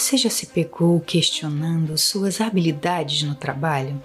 Você já se pegou questionando suas habilidades no trabalho?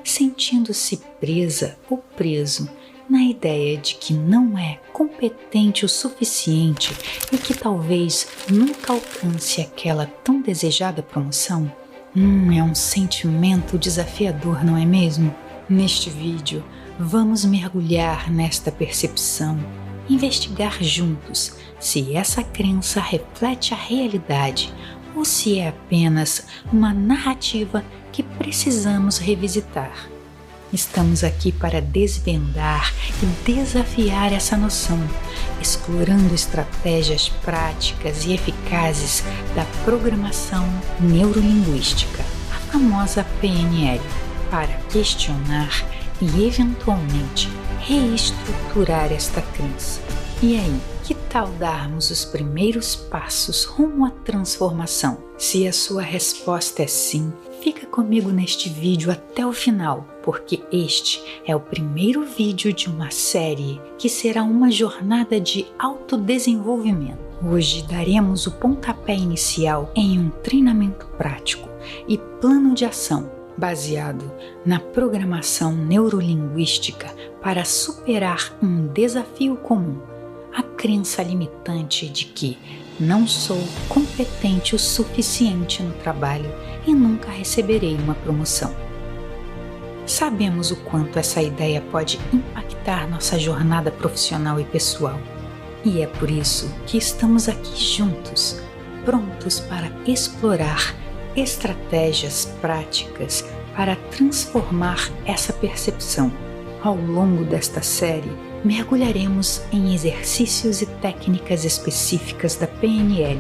Sentindo-se presa ou preso na ideia de que não é competente o suficiente e que talvez nunca alcance aquela tão desejada promoção? É um sentimento desafiador, não é mesmo? Neste vídeo, vamos mergulhar nesta percepção, investigar juntos se essa crença reflete a realidade ou se é apenas uma narrativa que precisamos revisitar. Estamos aqui para desvendar e desafiar essa noção, explorando estratégias práticas e eficazes da programação neurolinguística, a famosa PNL, para questionar e eventualmente reestruturar esta crença. E aí, que tal darmos os primeiros passos rumo à transformação? Se a sua resposta é sim, fica comigo neste vídeo até o final, porque este é o primeiro vídeo de uma série que será uma jornada de autodesenvolvimento. Hoje daremos o pontapé inicial em um treinamento prático e plano de ação baseado na programação neurolinguística para superar um desafio comum, a crença limitante de que não sou competente o suficiente no trabalho e nunca receberei uma promoção. Sabemos o quanto essa ideia pode impactar nossa jornada profissional e pessoal, e é por isso que estamos aqui juntos, prontos para explorar estratégias práticas para transformar essa percepção. Ao longo desta série, mergulharemos em exercícios e técnicas específicas da PNL,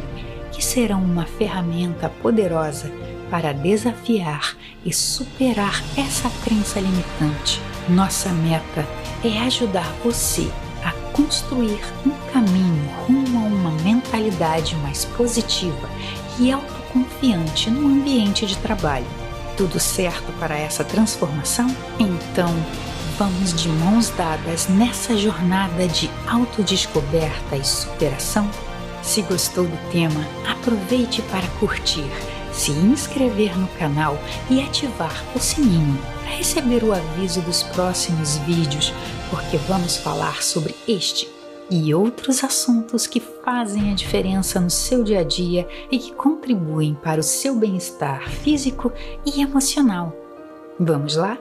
que serão uma ferramenta poderosa para desafiar e superar essa crença limitante. Nossa meta é ajudar você a construir um caminho rumo a uma mentalidade mais positiva e autoconfiante no ambiente de trabalho. Tudo certo para essa transformação? Então, vamos de mãos dadas nessa jornada de autodescoberta e superação? Se gostou do tema, aproveite para curtir, se inscrever no canal e ativar o sininho para receber o aviso dos próximos vídeos, porque vamos falar sobre este e outros assuntos que fazem a diferença no seu dia a dia e que contribuem para o seu bem-estar físico e emocional. Vamos lá?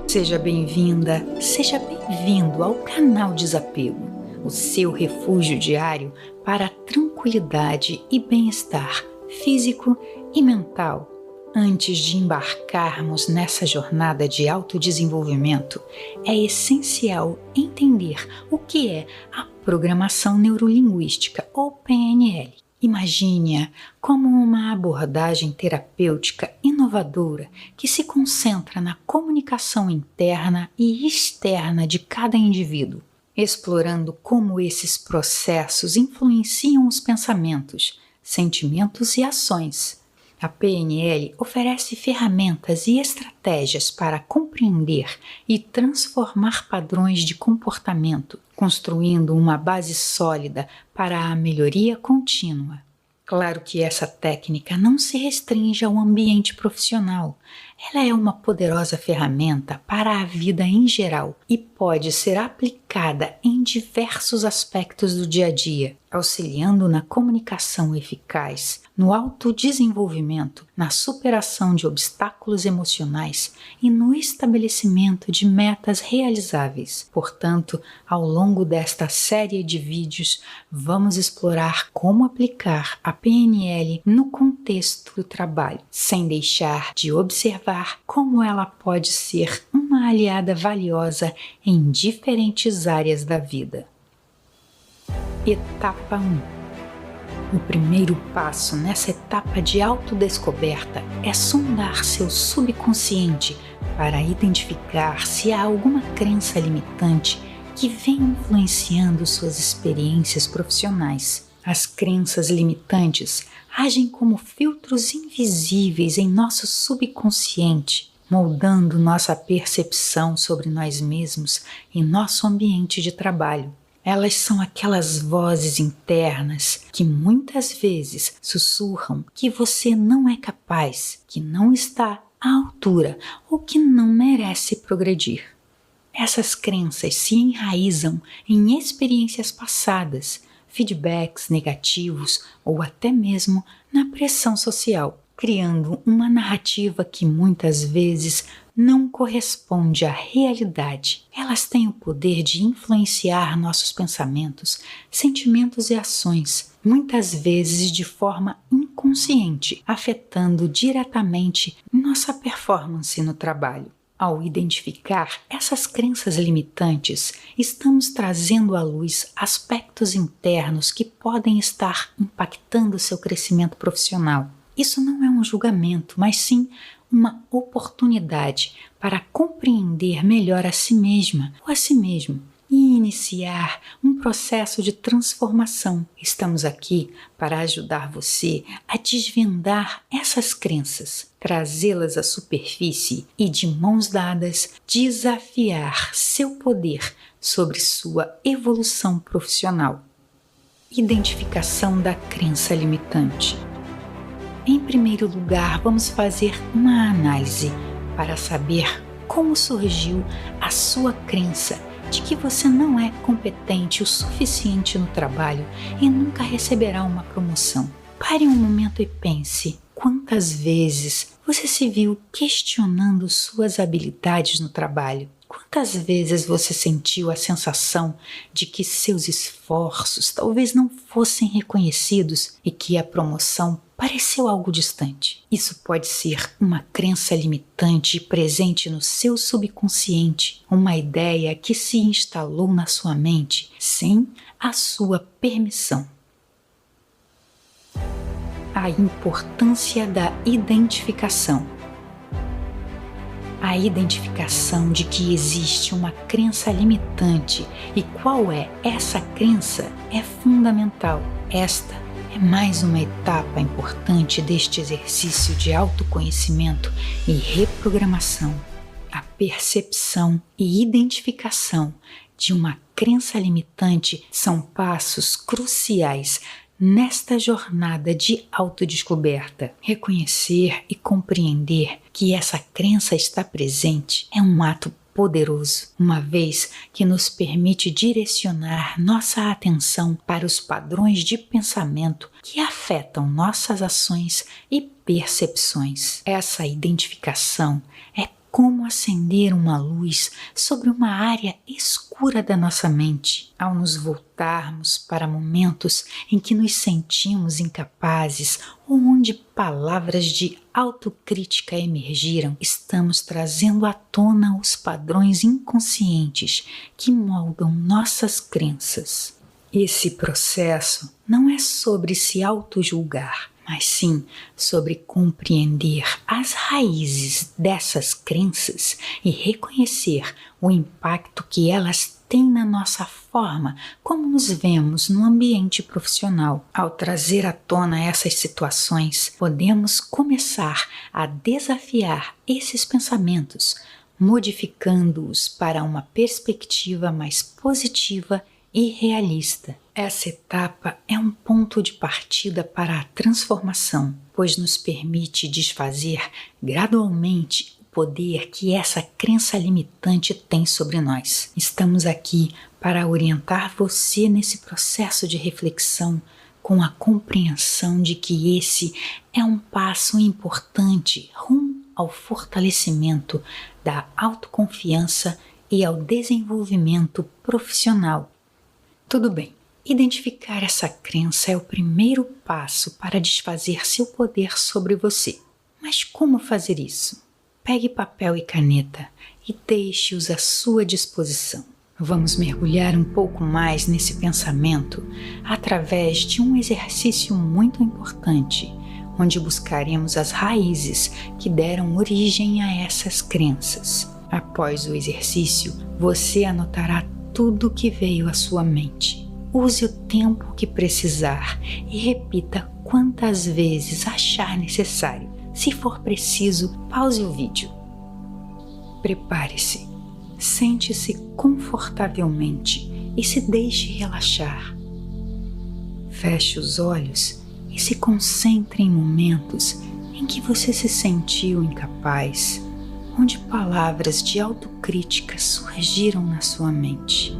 Seja bem-vinda, seja bem-vindo ao canal Desapego, o seu refúgio diário para a tranquilidade e bem-estar físico e mental. Antes de embarcarmos nessa jornada de autodesenvolvimento, é essencial entender o que é a programação neurolinguística ou PNL. Imagine-a como uma abordagem terapêutica inovadora que se concentra na comunicação interna e externa de cada indivíduo, explorando como esses processos influenciam os pensamentos, sentimentos e ações. A PNL oferece ferramentas e estratégias para compreender e transformar padrões de comportamento, construindo uma base sólida para a melhoria contínua. Claro que essa técnica não se restringe ao ambiente profissional. Ela é uma poderosa ferramenta para a vida em geral e pode ser aplicada em diversos aspectos do dia a dia, auxiliando na comunicação eficaz, no autodesenvolvimento, na superação de obstáculos emocionais e no estabelecimento de metas realizáveis. Portanto, ao longo desta série de vídeos, vamos explorar como aplicar a PNL no contexto do trabalho, sem deixar de observar como ela pode ser uma aliada valiosa em diferentes áreas da vida. Etapa 1. O primeiro passo nessa etapa de autodescoberta é sondar seu subconsciente para identificar se há alguma crença limitante que vem influenciando suas experiências profissionais. As crenças limitantes agem como filtros invisíveis em nosso subconsciente, moldando nossa percepção sobre nós mesmos e nosso ambiente de trabalho. Elas são aquelas vozes internas que muitas vezes sussurram que você não é capaz, que não está à altura ou que não merece progredir. Essas crenças se enraizam em experiências passadas, feedbacks negativos ou até mesmo na pressão social, criando uma narrativa que muitas vezes não corresponde à realidade. Elas têm o poder de influenciar nossos pensamentos, sentimentos e ações, muitas vezes de forma inconsciente, afetando diretamente nossa performance no trabalho. Ao identificar essas crenças limitantes, estamos trazendo à luz aspectos internos que podem estar impactando seu crescimento profissional. Isso não é um julgamento, mas sim uma oportunidade para compreender melhor a si mesma ou a si mesmo e iniciar um processo de transformação. Estamos aqui para ajudar você a desvendar essas crenças, trazê-las à superfície e, de mãos dadas, desafiar seu poder sobre sua evolução profissional. Identificação da crença limitante. Em primeiro lugar, vamos fazer uma análise para saber como surgiu a sua crença de que você não é competente o suficiente no trabalho e nunca receberá uma promoção. Pare um momento e pense: quantas vezes você se viu questionando suas habilidades no trabalho? Quantas vezes você sentiu a sensação de que seus esforços talvez não fossem reconhecidos e que a promoção pareceu algo distante? Isso pode ser uma crença limitante presente no seu subconsciente, uma ideia que se instalou na sua mente sem a sua permissão. A importância da identificação. A identificação de que existe uma crença limitante e qual é essa crença é fundamental. Esta é mais uma etapa importante deste exercício de autoconhecimento e reprogramação. A percepção e identificação de uma crença limitante são passos cruciais nesta jornada de autodescoberta. Reconhecer e compreender que essa crença está presente é um ato poderoso, uma vez que nos permite direcionar nossa atenção para os padrões de pensamento que afetam nossas ações e percepções. Essa identificação é como acender uma luz sobre uma área escura da nossa mente. Ao nos voltarmos para momentos em que nos sentimos incapazes ou onde palavras de autocrítica emergiram, estamos trazendo à tona os padrões inconscientes que moldam nossas crenças. Esse processo não é sobre se autojulgar, mas sim sobre compreender as raízes dessas crenças e reconhecer o impacto que elas têm na nossa forma como nos vemos no ambiente profissional. Ao trazer à tona essas situações, podemos começar a desafiar esses pensamentos, modificando-os para uma perspectiva mais positiva e realista. Essa etapa é um ponto de partida para a transformação, pois nos permite desfazer gradualmente o poder que essa crença limitante tem sobre nós. Estamos aqui para orientar você nesse processo de reflexão com a compreensão de que esse é um passo importante rumo ao fortalecimento da autoconfiança e ao desenvolvimento profissional. Tudo bem, identificar essa crença é o primeiro passo para desfazer seu poder sobre você. Mas como fazer isso? Pegue papel e caneta e deixe-os à sua disposição. Vamos mergulhar um pouco mais nesse pensamento através de um exercício muito importante, onde buscaremos as raízes que deram origem a essas crenças. Após o exercício, você anotará tudo que veio à sua mente. Use o tempo que precisar e repita quantas vezes achar necessário. Se for preciso, pause o vídeo. Prepare-se. Sente-se confortavelmente e se deixe relaxar. Feche os olhos e se concentre em momentos em que você se sentiu incapaz, onde palavras de autocrítica surgiram na sua mente.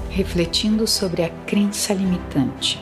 Refletindo sobre a crença limitante.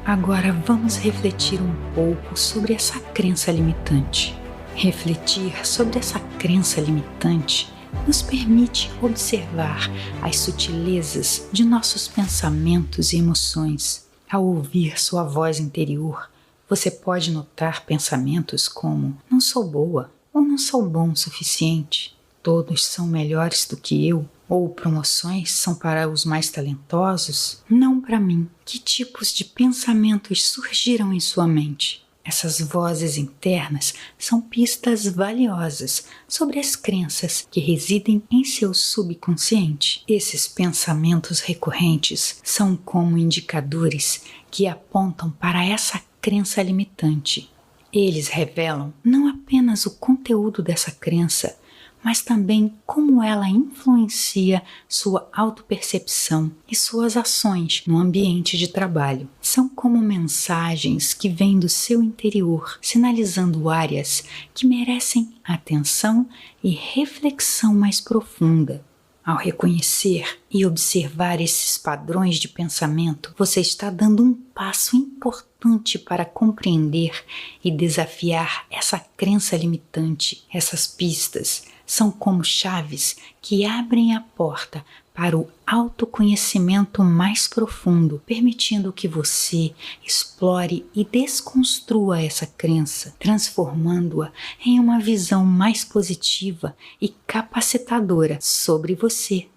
Agora vamos refletir um pouco sobre essa crença limitante. Refletir sobre essa crença limitante nos permite observar as sutilezas de nossos pensamentos e emoções. Ao ouvir sua voz interior, você pode notar pensamentos como "não sou boa" ou "não sou bom o suficiente", "todos são melhores do que eu", ou "promoções são para os mais talentosos, não para mim". Que tipos de pensamentos surgiram em sua mente? Essas vozes internas são pistas valiosas sobre as crenças que residem em seu subconsciente. Esses pensamentos recorrentes são como indicadores que apontam para essa crença limitante. Eles revelam não apenas o conteúdo dessa crença, mas também como ela influencia sua autopercepção e suas ações no ambiente de trabalho. São como mensagens que vêm do seu interior, sinalizando áreas que merecem atenção e reflexão mais profunda. Ao reconhecer e observar esses padrões de pensamento, você está dando um passo importante para compreender e desafiar essa crença limitante. Essas pistas são como chaves que abrem a porta para o autoconhecimento mais profundo, permitindo que você explore e desconstrua essa crença, transformando-a em uma visão mais positiva e capacitadora sobre você.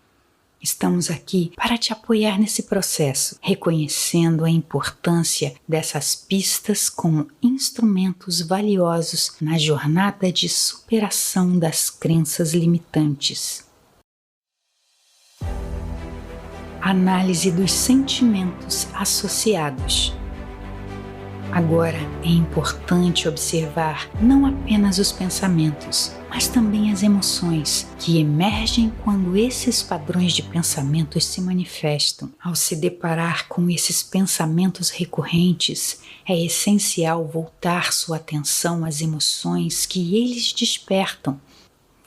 Estamos aqui para te apoiar nesse processo, reconhecendo a importância dessas pistas como instrumentos valiosos na jornada de superação das crenças limitantes. Análise dos sentimentos associados. Agora é importante observar não apenas os pensamentos, mas também as emoções que emergem quando esses padrões de pensamentos se manifestam. Ao se deparar com esses pensamentos recorrentes, é essencial voltar sua atenção às emoções que eles despertam.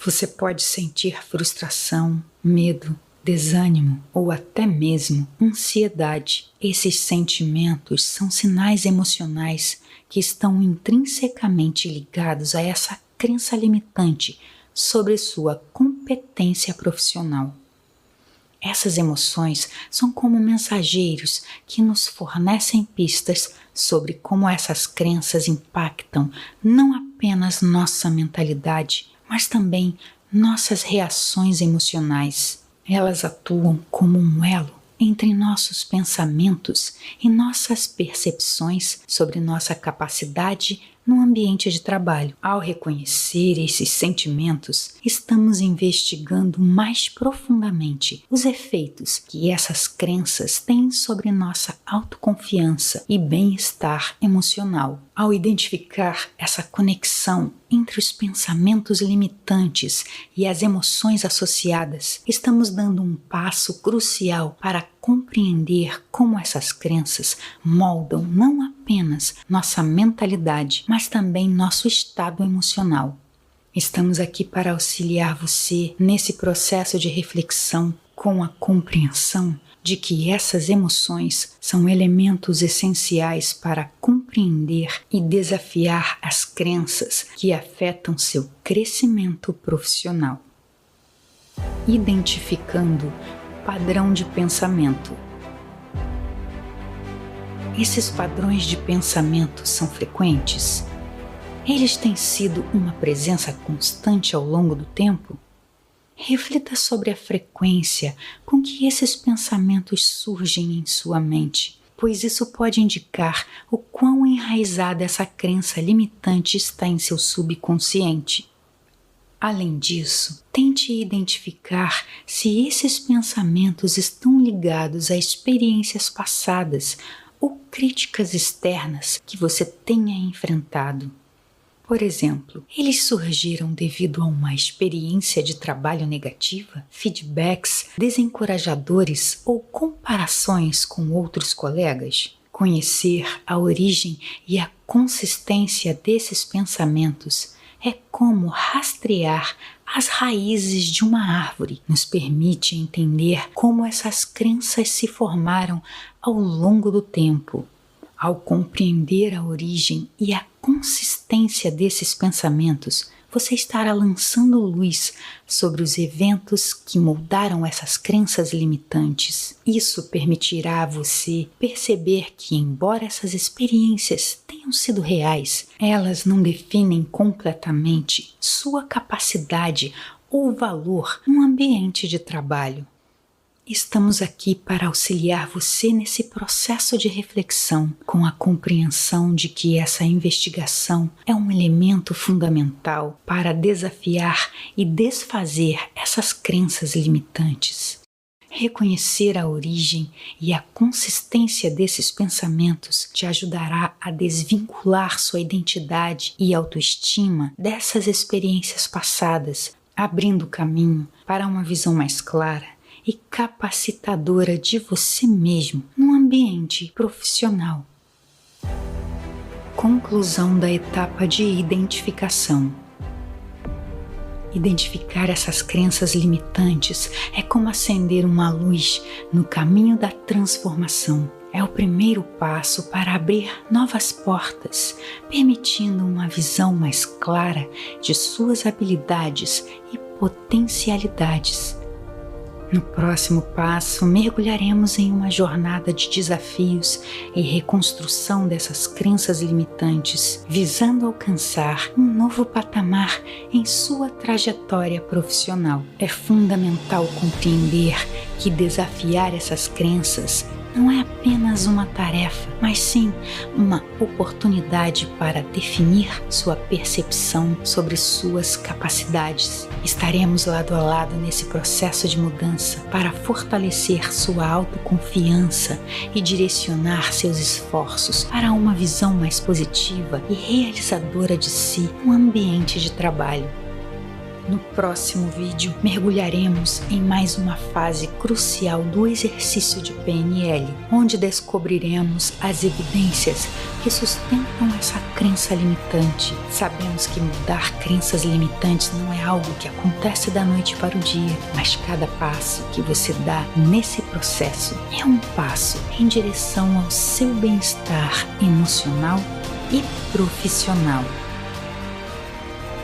Você pode sentir frustração, medo, desânimo ou até mesmo ansiedade. Esses sentimentos são sinais emocionais que estão intrinsecamente ligados a essa crença limitante sobre sua competência profissional. Essas emoções são como mensageiros que nos fornecem pistas sobre como essas crenças impactam não apenas nossa mentalidade, mas também nossas reações emocionais. Elas atuam como um elo entre nossos pensamentos e nossas percepções sobre nossa capacidade no ambiente de trabalho. Ao reconhecer esses sentimentos, estamos investigando mais profundamente os efeitos que essas crenças têm sobre nossa autoconfiança e bem-estar emocional. Ao identificar essa conexão entre os pensamentos limitantes e as emoções associadas, estamos dando um passo crucial para compreender como essas crenças moldam não apenas nossa mentalidade, mas também nosso estado emocional. Estamos aqui para auxiliar você nesse processo de reflexão com a compreensão de que essas emoções são elementos essenciais para compreender e desafiar as crenças que afetam seu crescimento profissional. Identificando o padrão de pensamento. Esses padrões de pensamento são frequentes? Eles têm sido uma presença constante ao longo do tempo? Reflita sobre a frequência com que esses pensamentos surgem em sua mente, pois isso pode indicar o quão enraizada essa crença limitante está em seu subconsciente. Além disso, tente identificar se esses pensamentos estão ligados a experiências passadas ou críticas externas que você tenha enfrentado. Por exemplo, eles surgiram devido a uma experiência de trabalho negativa, feedbacks desencorajadores ou comparações com outros colegas? Conhecer a origem e a consistência desses pensamentos é como rastrear as raízes de uma árvore. Nos permite entender como essas crenças se formaram ao longo do tempo. Ao compreender a origem e a consistência desses pensamentos, você estará lançando luz sobre os eventos que moldaram essas crenças limitantes. Isso permitirá a você perceber que, embora essas experiências tenham sido reais, elas não definem completamente sua capacidade ou valor no ambiente de trabalho. Estamos aqui para auxiliar você nesse processo de reflexão, com a compreensão de que essa investigação é um elemento fundamental para desafiar e desfazer essas crenças limitantes. Reconhecer a origem e a consistência desses pensamentos te ajudará a desvincular sua identidade e autoestima dessas experiências passadas, abrindo caminho para uma visão mais clara e capacitadora de você mesmo no ambiente profissional. Conclusão da etapa de identificação. Identificar essas crenças limitantes é como acender uma luz no caminho da transformação. É o primeiro passo para abrir novas portas, permitindo uma visão mais clara de suas habilidades e potencialidades. No próximo passo, mergulharemos em uma jornada de desafios e reconstrução dessas crenças limitantes, visando alcançar um novo patamar em sua trajetória profissional. É fundamental compreender que desafiar essas crenças não é apenas uma tarefa, mas sim uma oportunidade para definir sua percepção sobre suas capacidades. Estaremos lado a lado nesse processo de mudança para fortalecer sua autoconfiança e direcionar seus esforços para uma visão mais positiva e realizadora de si no ambiente de trabalho. No próximo vídeo, mergulharemos em mais uma fase crucial do exercício de PNL, onde descobriremos as evidências que sustentam essa crença limitante. Sabemos que mudar crenças limitantes não é algo que acontece da noite para o dia, mas cada passo que você dá nesse processo é um passo em direção ao seu bem-estar emocional e profissional.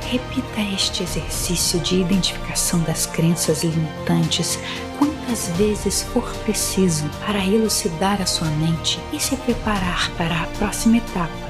Repita este exercício de identificação das crenças limitantes quantas vezes for preciso para elucidar a sua mente e se preparar para a próxima etapa.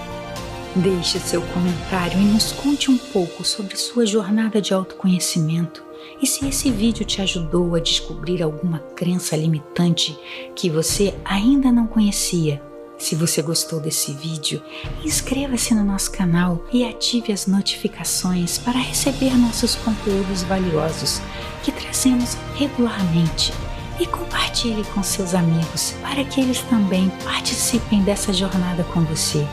Deixe seu comentário e nos conte um pouco sobre sua jornada de autoconhecimento e se esse vídeo te ajudou a descobrir alguma crença limitante que você ainda não conhecia. Se você gostou desse vídeo, inscreva-se no nosso canal e ative as notificações para receber nossos conteúdos valiosos que trazemos regularmente e compartilhe com seus amigos para que eles também participem dessa jornada com você.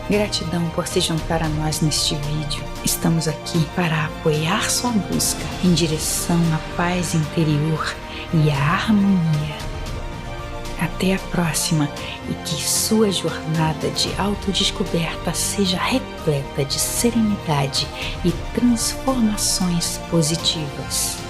Gratidão por se juntar a nós neste vídeo. Estamos aqui para apoiar sua busca em direção à paz interior e à harmonia. Até a próxima e que sua jornada de autodescoberta seja repleta de serenidade e transformações positivas.